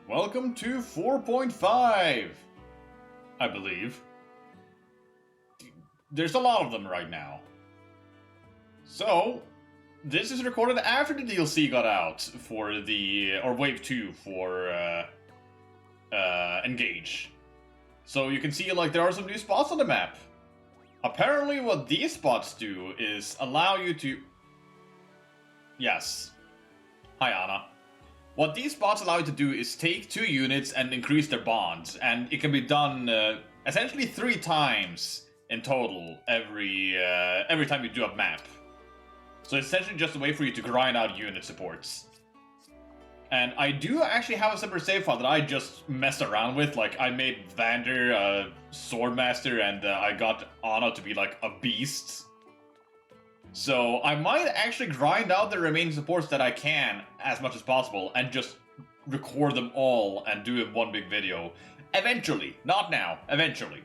Welcome to 4.5, I believe. There's a lot of them right now. So, this is recorded after the DLC got out for the, or Wave 2 for Engage. So you can see like there are some new spots on the map. Apparently what these spots do is allow you to... Yes. Hi Anna. What these spots allow you to do is take 2 units and increase their bonds, and it can be done essentially 3 times in total every time you do a map. So it's essentially just a way for you to grind out unit supports. And I do actually have a separate save file that I just messed around with. Like I made Vander a Swordmaster, and I got Anna to be like a beast. So I might actually grind out the remaining supports that I can as much as possible and just record them all and do it one big video. Eventually. Not now. Eventually.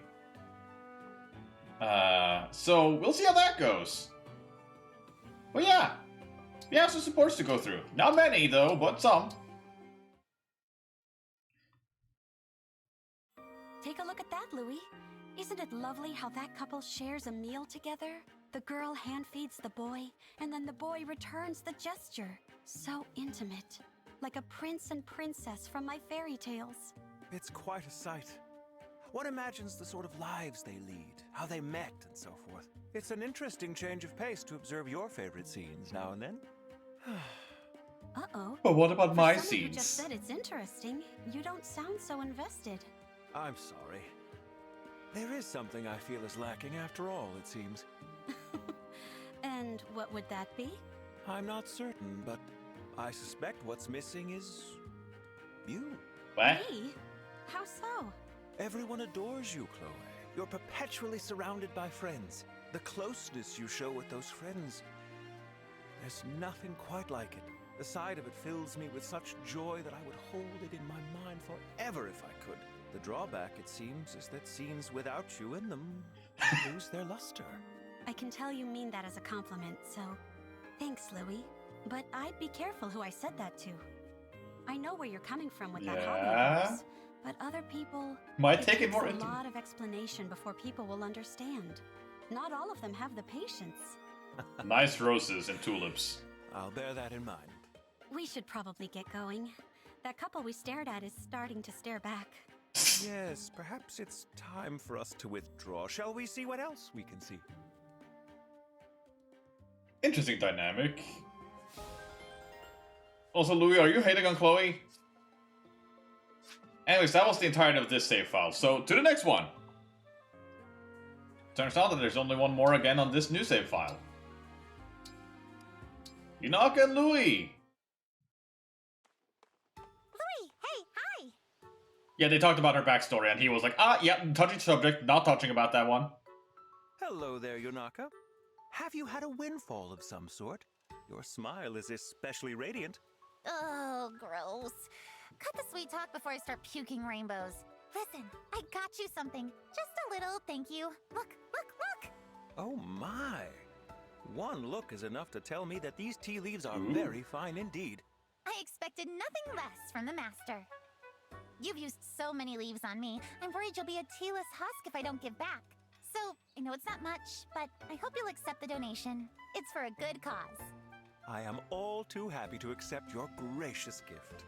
So we'll see how that goes. But yeah. We have some supports to go through. Not many though, but some. Take a look at that, Louis. Isn't it lovely how that couple shares a meal together? The girl hand feeds the boy, and then the boy returns the gesture. So intimate. Like a prince and princess from my fairy tales. It's quite a sight. One imagines the sort of lives they lead, how they met, and so forth. It's an interesting change of pace to observe your favorite scenes now and then. Uh-oh. But what about my For someone who scenes? just said it's interesting, you don't sound so invested. I'm sorry. There is something I feel is lacking after all, it seems. And what would that be? I'm not certain, but I suspect what's missing is... you. What? Me? How so? Everyone adores you, Chloe. You're perpetually surrounded by friends. The closeness you show with those friends. There's nothing quite like it. The sight of it fills me with such joy that I would hold it in my mind forever if I could. The drawback, it seems, is that scenes without you in them lose their luster. I can tell you mean that as a compliment, so thanks, Louis. But I'd be careful who I said that to. I know where you're coming from with that hobby of yours, but other people Might take it more takes into... a lot of explanation before people will understand. Not all of them have the patience. Nice roses and tulips. I'll bear that in mind. We should probably get going. That couple we stared at is starting to stare back. Yes, perhaps it's time for us to withdraw. Shall we see what else we can see? Interesting dynamic. Also, Louis, are you hating on Chloe? Anyways, that was the entirety of this save file, so to the next one! Turns out that there's only one more again on this new save file. Yunaka and Louis! Louis, hey, hi! Yeah, they talked about her backstory, and he was like, touchy subject, not touching about that one. Hello there, Yunaka. Have you had a windfall of some sort? Your smile is especially radiant. Oh, gross. Cut the sweet talk before I start puking rainbows. Listen, I got you something. Just a little thank you. Look, look, look! Oh my! One look is enough to tell me that these tea leaves are Ooh. very fine indeed. I expected nothing less from the master. You've used so many leaves on me, I'm worried you'll be a tealess husk if I don't give back. So, I know it's not much, but I hope you'll accept the donation. It's for a good cause. I am all too happy to accept your gracious gift.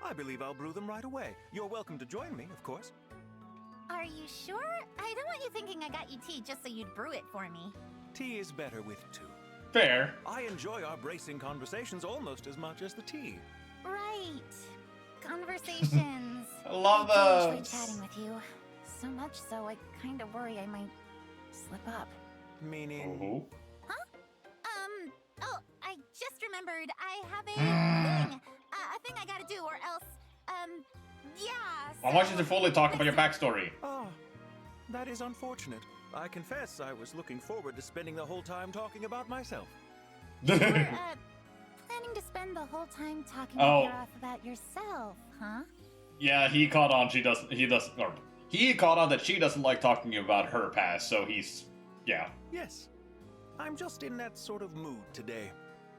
I believe I'll brew them right away. You're welcome to join me, of course. Are you sure? I don't want you thinking I got you tea just so you'd brew it for me. Tea is better with 2. Fair. I enjoy our bracing conversations almost as much as the tea. Right. Conversations. I love I enjoy those. chatting with you. So much so, I kind of worry I might slip up. Meaning... Oh. Oh, I just remembered I have a thing I gotta do, or else, yeah. I want you to fully talk about your backstory. Ah, that is unfortunate. I confess I was looking forward to spending the whole time talking about myself. Planning to spend the whole time talking Oh. with her off about yourself, huh? Yeah, he caught on he caught on that she doesn't like talking about her past, so he's... yeah. Yes, I'm just in that sort of mood today.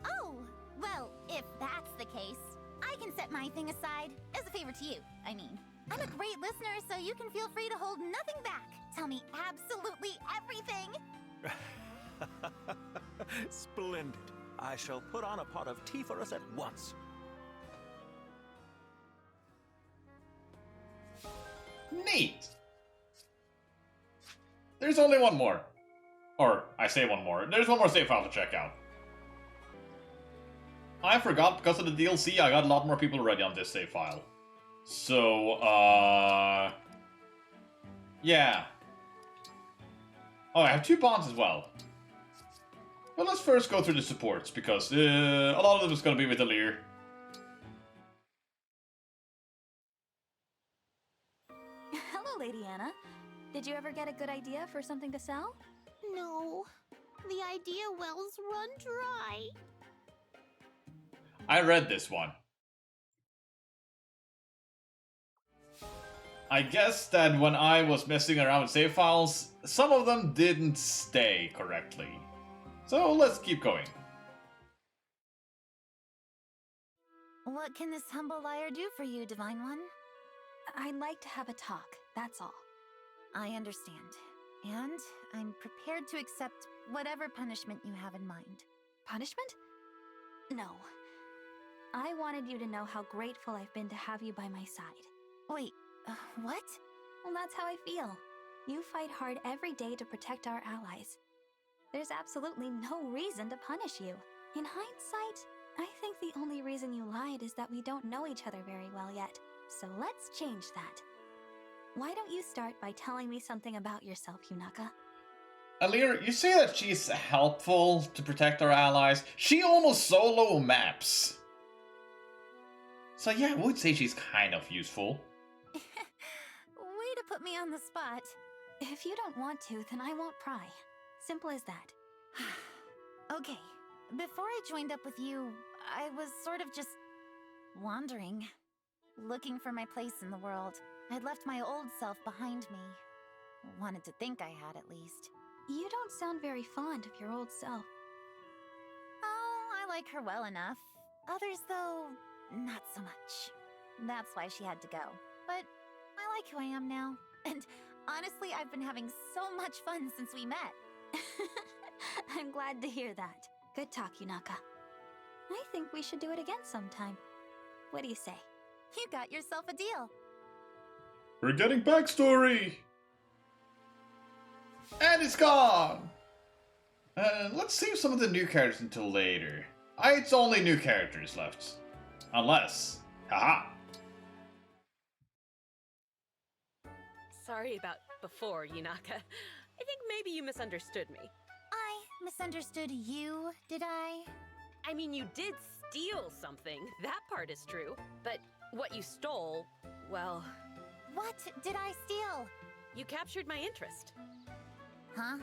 Oh, well, if that's the case, I can set my thing aside as a favor to you, I mean. I'm a great listener, so you can feel free to hold nothing back. Tell me absolutely everything. Splendid. I shall put on a pot of tea for us at once. Neat! There's only one more. Or, I say one more. There's one more save file to check out. I forgot, because of the DLC, I got a lot more people already on this save file. So, yeah. Oh, I have 2 bonds as well. But let's first go through the supports, because a lot of them is going to be with Alir. Hello, Lady Anna. Did you ever get a good idea for something to sell? No, the idea wells run dry. I read this one. I guess that when I was messing around with save files, some of them didn't stay correctly. So let's keep going. What can this humble liar do for you, Divine One? I'd like to have a talk, that's all. I understand. And I'm prepared to accept whatever punishment you have in mind. Punishment? No. I wanted you to know how grateful I've been to have you by my side. Wait, what? Well, that's how I feel. You fight hard every day to protect our allies. There's absolutely no reason to punish you. In hindsight, I think the only reason you lied is that we don't know each other very well yet. So let's change that. Why don't you start by telling me something about yourself, Yunaka? Alir, you say that she's helpful to protect our allies. She almost solo maps. So yeah, I would say she's kind of useful. Way to put me on the spot. If you don't want to, then I won't pry. Simple as that. Okay, before I joined up with you, I was sort of just wandering, looking for my place in the world. I'd left my old self behind me. Wanted to think I had, at least. You don't sound very fond of your old self. Oh, I like her well enough. Others, though, not so much. That's why she had to go. But I like who I am now. And honestly, I've been having so much fun since we met. I'm glad to hear that. Good talk, Yunaka. I think we should do it again sometime. What do you say? You got yourself a deal. We're getting backstory! And it's gone! Let's save some of the new characters until later. It's only new characters left. Unless... Haha! Sorry about before, Yunaka. I think maybe you misunderstood me. I misunderstood you, did I? I mean, you did steal something. That part is true. But what you stole, well... What did I steal? You captured my interest. Huh?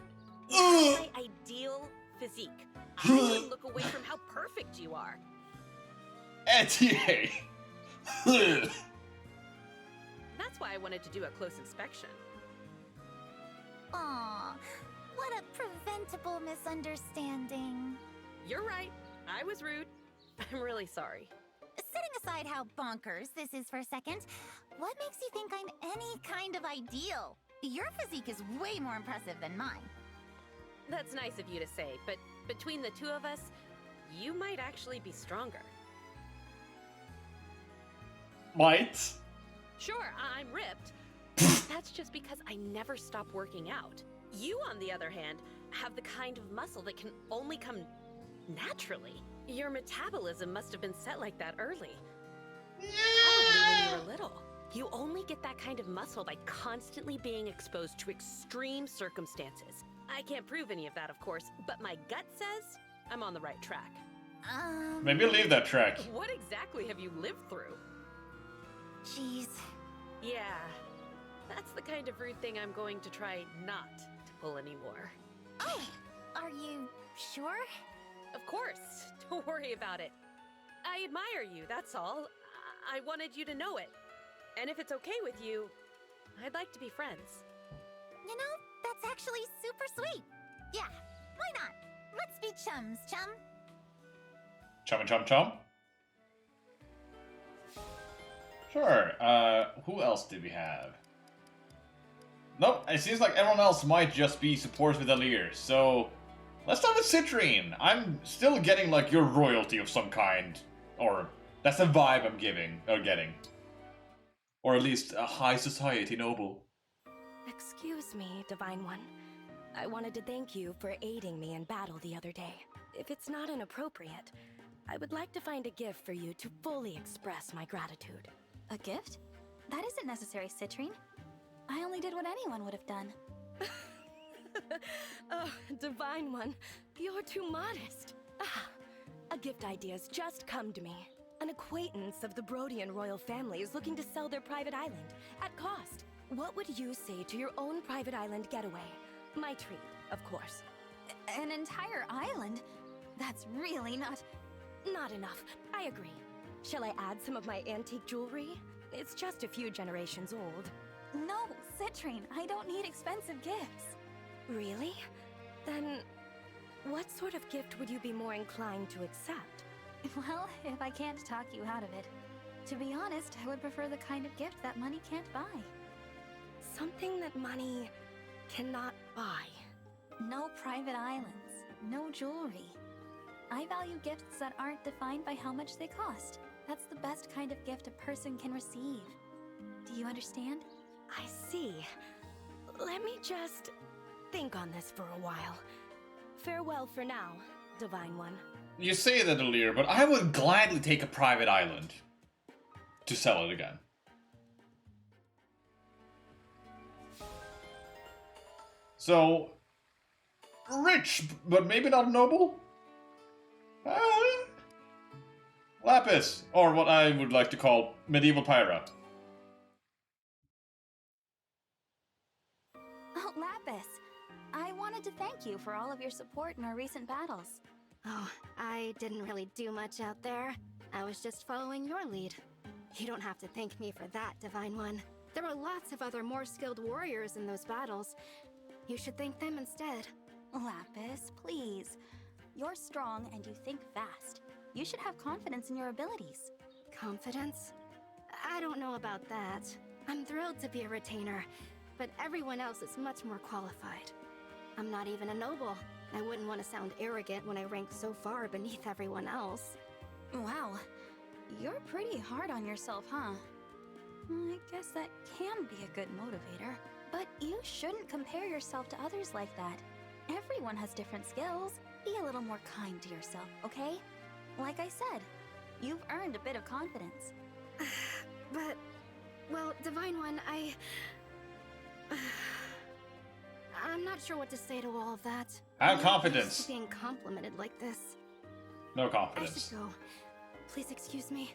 My ideal physique. I wouldn't look away from how perfect you are. Etier! That's why I wanted to do a close inspection. Aw, what a preventable misunderstanding. You're right. I was rude. I'm really sorry. Setting aside how bonkers this is for a second, what makes you think I'm any kind of ideal? Your physique is way more impressive than mine. That's nice of you to say, but between the two of us, you might actually be stronger. Might? Sure, I'm ripped. That's just because I never stop working out. You, on the other hand, have the kind of muscle that can only come naturally. Your metabolism must have been set like that early. Probably when you were little. You only get that kind of muscle by constantly being exposed to extreme circumstances. I can't prove any of that, of course, but my gut says I'm on the right track. Maybe leave that track. What exactly have you lived through? Jeez. Yeah, that's the kind of rude thing I'm going to try not to pull anymore. Oh, are you sure? Of course, don't worry about it. I admire you, that's all. I wanted you to know it. And if it's okay with you, I'd like to be friends. You know, that's actually super sweet. Yeah, why not? Let's be chums, chum. Chum and chum chum? Sure. Who else did we have? Nope, it seems like everyone else might just be supports with Alir, so let's start with Citrine. I'm still getting like your royalty of some kind, or that's the vibe I'm getting. Or at least a high society noble. Excuse me, Divine One. I wanted to thank you for aiding me in battle the other day. If it's not inappropriate, I would like to find a gift for you to fully express my gratitude. A gift? That isn't necessary, Citrine. I only did what anyone would have done. Oh, Divine One, you're too modest. Ah, a gift idea's just come to me. An acquaintance of the Brodian royal family is looking to sell their private island at cost. What would you say to your own private island getaway? My treat, of course. An entire island? That's really not... Not enough. I agree. Shall I add some of my antique jewelry? It's just a few generations old. No, Citrine, I don't need expensive gifts. Really? Then, what sort of gift would you be more inclined to accept? Well, if I can't talk you out of it. To be honest, I would prefer the kind of gift that money can't buy. Something that money cannot buy. No private islands, no jewelry. I value gifts that aren't defined by how much they cost. That's the best kind of gift a person can receive. Do you understand? I see. Let me just think on this for a while. Farewell for now, Divine One. You say that, Alir, but I would gladly take a private island to sell it again. So, rich, but maybe not noble? Lapis, or what I would like to call medieval Pyra. Oh, Lapis. I wanted to thank you for all of your support in our recent battles. Oh, I didn't really do much out there. I was just following your lead. You don't have to thank me for that, Divine One. There were lots of other more skilled warriors in those battles. You should thank them instead. Lapis, please. You're strong and you think fast. You should have confidence in your abilities. Confidence? I don't know about that. I'm thrilled to be a retainer, but everyone else is much more qualified. I'm not even a noble. I wouldn't want to sound arrogant when I rank so far beneath everyone else. Wow. You're pretty hard on yourself, huh? I guess that can be a good motivator. But you shouldn't compare yourself to others like that. Everyone has different skills. Be a little more kind to yourself, okay? Like I said, you've earned a bit of confidence. But, well, Divine One, I'm not sure what to say to all of that. Have I'm confidence. used to being complimented like this. No I confidence. should go. Please excuse me.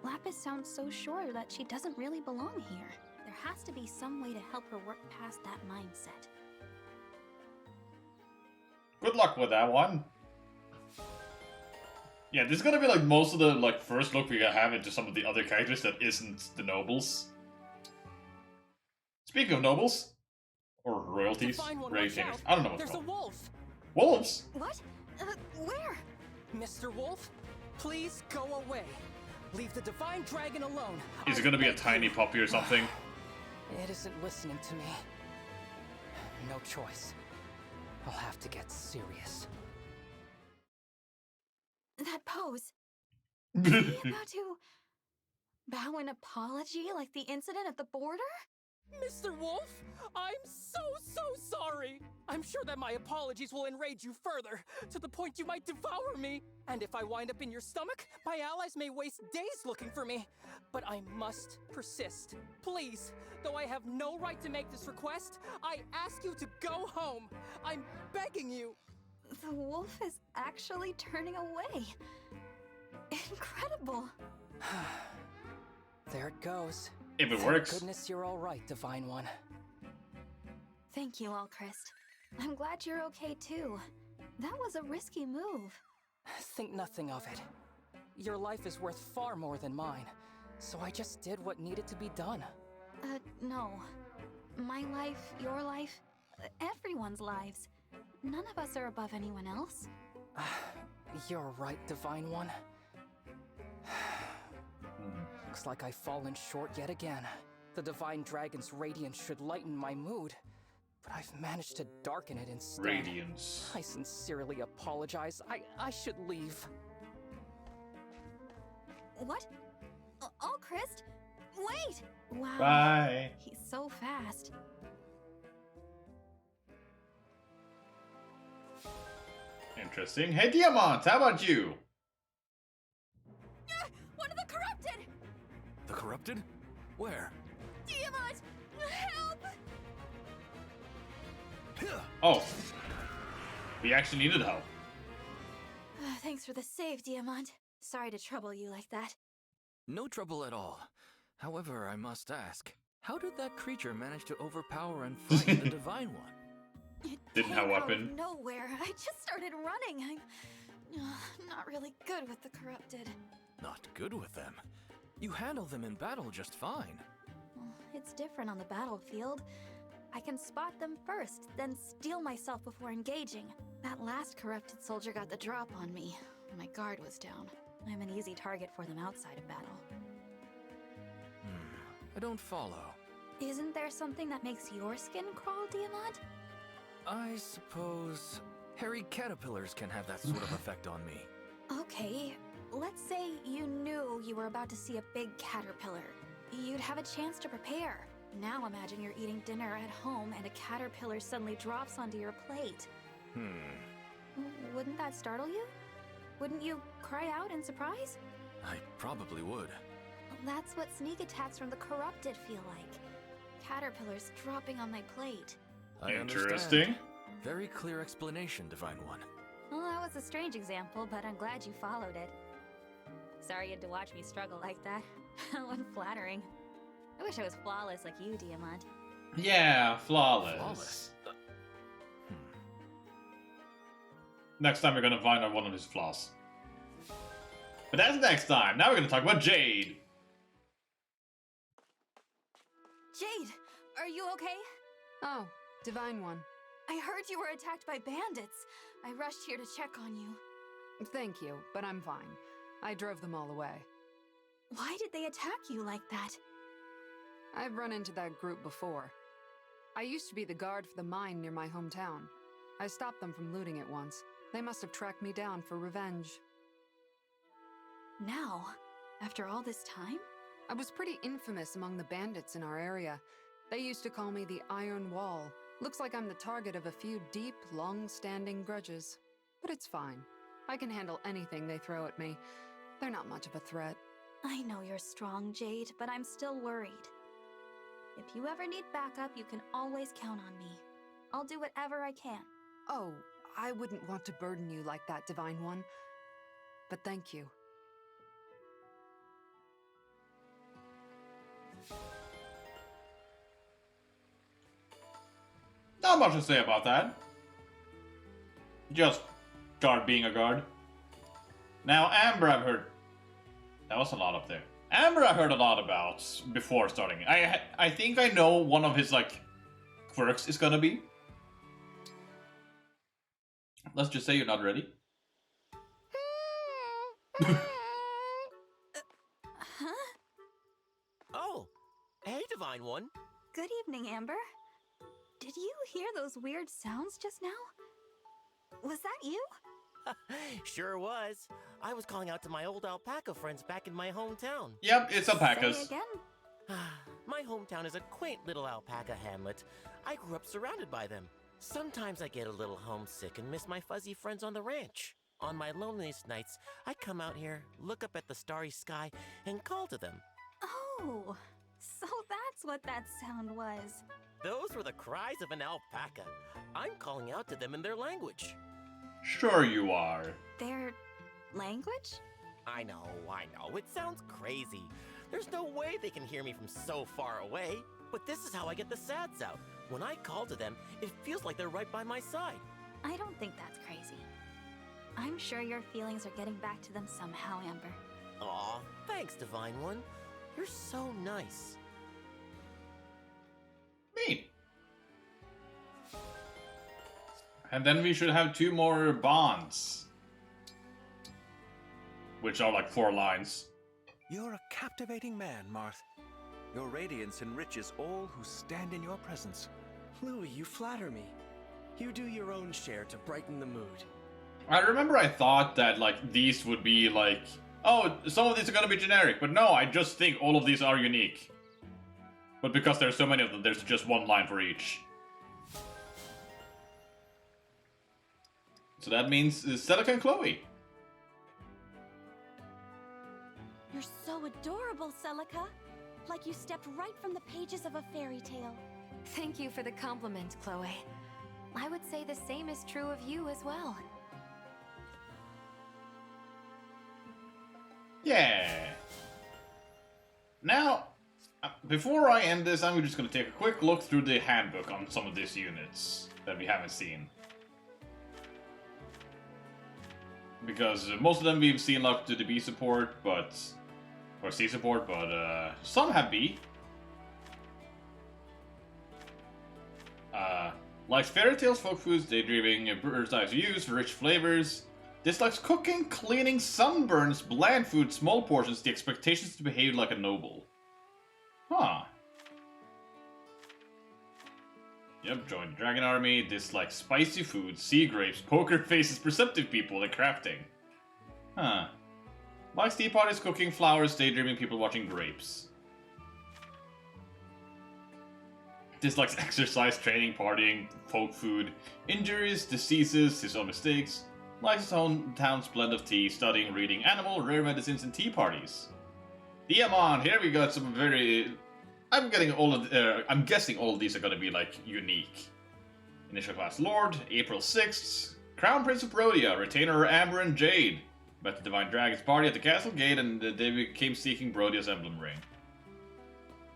Lapis sounds so sure that she doesn't really belong here. There has to be some way to help her work past that mindset. Good luck with that one. Yeah, this is gonna be like most of the like first look we have into some of the other characters that isn't the nobles. Speaking of nobles, or royalties, retainers, I don't know what's There's called. a wolf! Wolves? What? Where? Mr. Wolf, please go away. Leave the divine dragon alone. Is it gonna be a tiny puppy or something? It isn't listening to me. No choice. I'll have to get serious. That pose. Is he about to bow an apology like the incident at the border? Mr. Wolf, I'm so sorry. I'm sure that my apologies will enrage you further, to the point you might devour me. And if I wind up in your stomach, my allies may waste days looking for me. But I must persist. Please, though I have no right to make this request, I ask you to go home. I'm begging you. The wolf is actually turning away. Incredible. There it goes. If it Thank works. goodness you're all right, Divine One. Thank you, Alchrist. I'm glad you're okay too. That was a risky move. Think nothing of it. Your life is worth far more than mine, so I just did what needed to be done. No. My life, your life, everyone's lives. None of us are above anyone else. You're right, Divine One. Looks like I've fallen short yet again. The Divine Dragon's radiance should lighten my mood, but I've managed to darken it instead. Radiance. I sincerely apologize. I should leave. What? Oh, Christ! Wait! Wow. Bye. He's so fast. Interesting. Hey, Diamant, how about you? One of the corrupted! The corrupted? Where? Diamond! Help! Oh. We actually needed help. Thanks for the save, Diamond. Sorry to trouble you like that. No trouble at all. However, I must ask, how did that creature manage to overpower and frighten the Divine One? It Didn't have a came out of weapon. nowhere. I just started running. I'm not really good with the corrupted. Not good with them. You handle them in battle just fine. Well, it's different on the battlefield. I can spot them first, then steal myself before engaging. That last corrupted soldier got the drop on me. My guard was down. I'm an easy target for them outside of battle. I don't follow. Isn't there something that makes your skin crawl, Diamond? I suppose hairy caterpillars can have that sort of effect on me. Okay, let's say you knew you were about to see a big caterpillar. You'd have a chance to prepare. Now imagine you're eating dinner at home and a caterpillar suddenly drops onto your plate. Wouldn't that startle you? Wouldn't you cry out in surprise? I probably would. That's what sneak attacks from the corrupted feel like. Caterpillars dropping on my plate. I Interesting. understand. Very clear explanation, Divine One. Well, that was a strange example, but I'm glad you followed it. Sorry you had to watch me struggle like that. Unflattering. I wish I was flawless like you, Diamond. Yeah, flawless. Flawless. Next time we're gonna find out one of his flaws. But that's next time. Now we're gonna talk about Jade. Jade, are you okay? Oh, Divine One. I heard you were attacked by bandits. I rushed here to check on you. Thank you, but I'm fine. I drove them all away. Why did they attack you like that? I've run into that group before. I used to be the guard for the mine near my hometown. I stopped them from looting it once. They must have tracked me down for revenge. Now, after all this time? I was pretty infamous among the bandits in our area. They used to call me the Iron Wall. Looks like I'm the target of a few deep, long-standing grudges. But it's fine. I can handle anything they throw at me. They're not much of a threat. I know you're strong, Jade, but I'm still worried. If you ever need backup, you can always count on me. I'll do whatever I can. Oh, I wouldn't want to burden you like that, Divine One. But thank you. Not much to say about that. Just guard being a guard. Now, Amber, I've heard. That was a lot up there. Amber, I heard a lot about before starting. I think I know one of his like quirks is gonna be. Let's just say you're not ready. Huh? Oh, hey, Divine One. Good evening, Amber. Did you hear those weird sounds just now? Was that you? Sure was. I was calling out to my old alpaca friends back in my hometown. Yep, it's alpacas. Say again. My hometown is a quaint little alpaca hamlet. I grew up surrounded by them. Sometimes I get a little homesick and miss my fuzzy friends on the ranch. On my loneliest nights, I come out here, look up at the starry sky, and call to them. Oh, so that's what that sound was. Those were the cries of an alpaca. I'm calling out to them in their language. Sure you are. Their language? I know. It sounds crazy. There's no way they can hear me from so far away. But this is how I get the sads out. When I call to them, it feels like they're right by my side. I don't think that's crazy. I'm sure your feelings are getting back to them somehow, Amber. Aw, thanks, Divine One. You're so nice. Neat. And then we should have 2 more bonds. Which are like 4 lines. You're a captivating man, Marth. Your radiance enriches all who stand in your presence. Louis, you flatter me. You do your own share to brighten the mood. I remember I thought that, like, these would be, like, oh, some of these are gonna be generic, but no, I just think all of these are unique. But because there's so many of them, there's just one line for each. So that means Celica and Chloe. You're so adorable, Celica. Like you stepped right from the pages of a fairy tale. Thank you for the compliment, Chloe. I would say the same is true of you as well. Yeah. Now, before I end this, I'm just going to take a quick look through the handbook on some of these units that we haven't seen. Because most of them we've seen up to the B support, but... or C support, but some have B. Likes fairy tales, folk foods, daydreaming, bird's eye views, rich flavors. Dislikes cooking, cleaning, sunburns, bland food, small portions, the expectations to behave like a noble. Huh. Yep, joined the dragon army, dislikes spicy food, sea grapes, poker faces, perceptive people, and crafting. Huh. Likes tea parties, cooking, flowers, daydreaming, people watching grapes. Dislikes exercise, training, partying, folk food, injuries, diseases, his own mistakes. Likes his own town's blend of tea, studying, reading, animal, rare medicines, and tea parties. Diamond, here we got some very... I'm guessing all of these are gonna be, like, unique. Initial class Lord, April 6th. Crown Prince of Brodia, Retainer Amber and Jade. Met the Divine Dragon's party at the castle gate and they became seeking Brodia's emblem ring.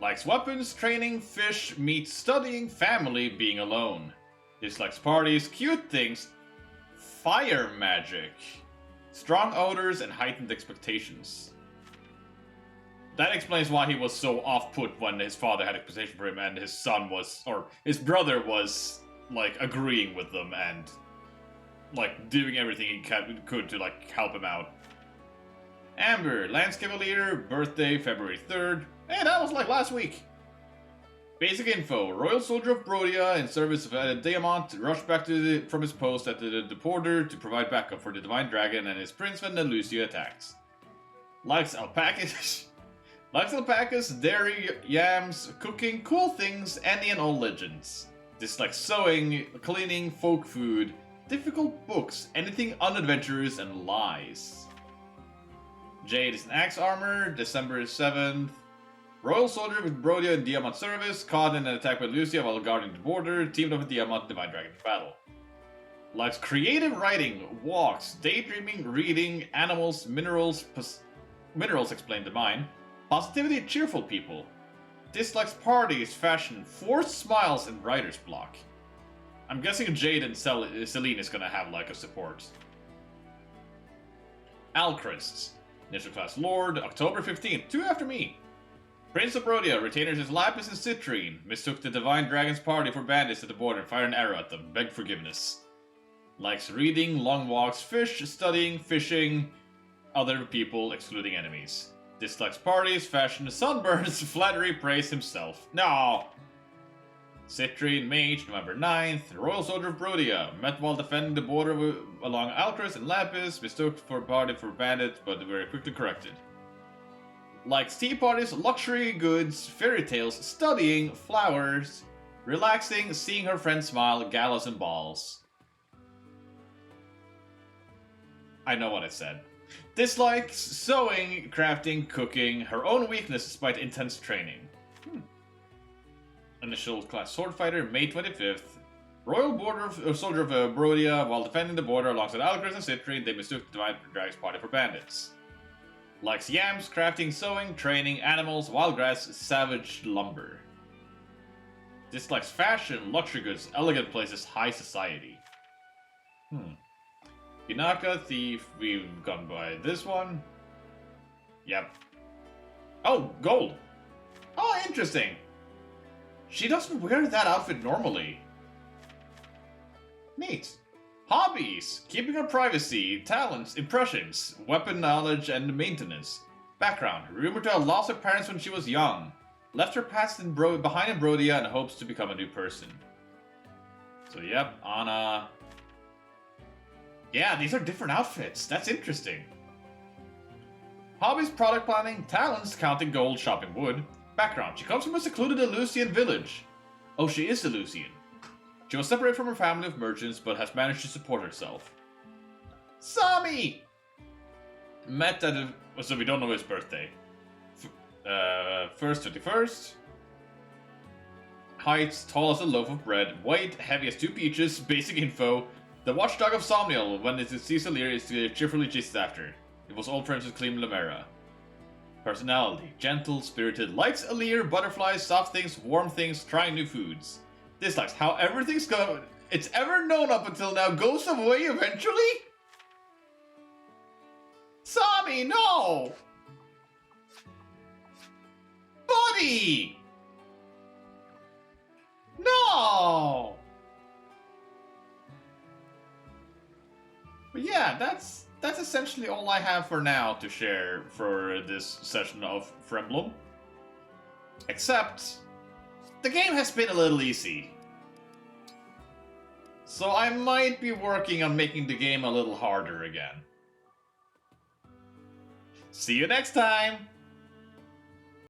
Likes weapons, training, fish, meat, studying, family, being alone. Dislikes parties, cute things, fire magic, strong odors, and heightened expectations. That explains why he was so off-put when his father had expectation for him and his son was, or his brother was, like, agreeing with them and, like, doing everything he could to, like, help him out. Amber, Lance Cavalier, birthday February 3rd. Hey, that was like last week. Basic info. Royal Soldier of Brodia in service of Diamant rushed back from his post at the border to provide backup for the Divine Dragon and his prince when the Lucio attacks. Likes alpacas. Likes alpacas, dairy, yams, cooking, cool things, any and all legends. Dislikes sewing, cleaning, folk food, difficult books, anything unadventurous, and lies. Jade is an axe armor, December 7th. Royal Soldier with Brodia in Diamant service, caught in an attack by Lucia while guarding the border, teamed up with Diamant and Divine Dragon for battle. Likes creative writing, walks, daydreaming, reading, animals, minerals explained the mine, positivity, cheerful people. Dislikes parties, fashion, forced smiles, and writer's block. I'm guessing Jade and Celine is gonna have like a support. Alchrists. Initial class Lord, October 15th, 2 after me. Prince of Brodia, retainers his Lapis and Citrine, mistook the Divine Dragon's party for bandits at the border and fired an arrow at them, begged forgiveness. Likes reading, long walks, fish, studying, fishing, other people, excluding enemies. Dislikes parties, fashion, sunburns, flattery, praise himself. No! Citrine, Mage, November 9th, Royal Soldier of Brodia, met while defending the border along Alcris and Lapis, mistook for party for bandits, but very quickly corrected. Likes tea parties, luxury goods, fairy tales, studying, flowers, relaxing, seeing her friends smile, galas and balls. I know what I said. Dislikes sewing, crafting, cooking, her own weakness despite intense training. Initial class sword fighter, May 25th. Royal Soldier of Brodia, while defending the border alongside Alcris and Citrine, they mistook the Divine Dragon's party for bandits. Likes yams, crafting, sewing, training, animals, wild grass, savage lumber. Dislikes fashion, luxury goods, elegant places, high society. Pinaka, thief, we've gone by this one. Yep. Oh, gold. Oh, interesting. She doesn't wear that outfit normally. Neat. Hobbies. Keeping her privacy, talents, impressions, weapon knowledge, and maintenance. Background. Rumored to have lost her parents when she was young. Left her past behind in Brodia and hopes to become a new person. So yep, Anna. Yeah, these are different outfits. That's interesting. Hobbies, product planning, talents, counting gold, shopping wood. Background. She comes from a secluded Elusian village. Oh, she is Elusian. She was separated from her family of merchants, but has managed to support herself. Sami! Met at a... So we don't know his birthday. First 21st. Height, tall as a loaf of bread. Weight, heavy as 2 peaches. Basic info. The watchdog of Somniel, when it sees Alir, is cheerfully chases after. It was old friends with Clean Lemera. Personality, gentle, spirited, likes Alir, butterflies, soft things, warm things, trying new foods. Dislikes how everything's it's ever known up until now goes away eventually? Sami, no! Buddy! No! But yeah, that's essentially all I have for now to share for this session of Emblem. Except, the game has been a little easy. So I might be working on making the game a little harder again. See you next time!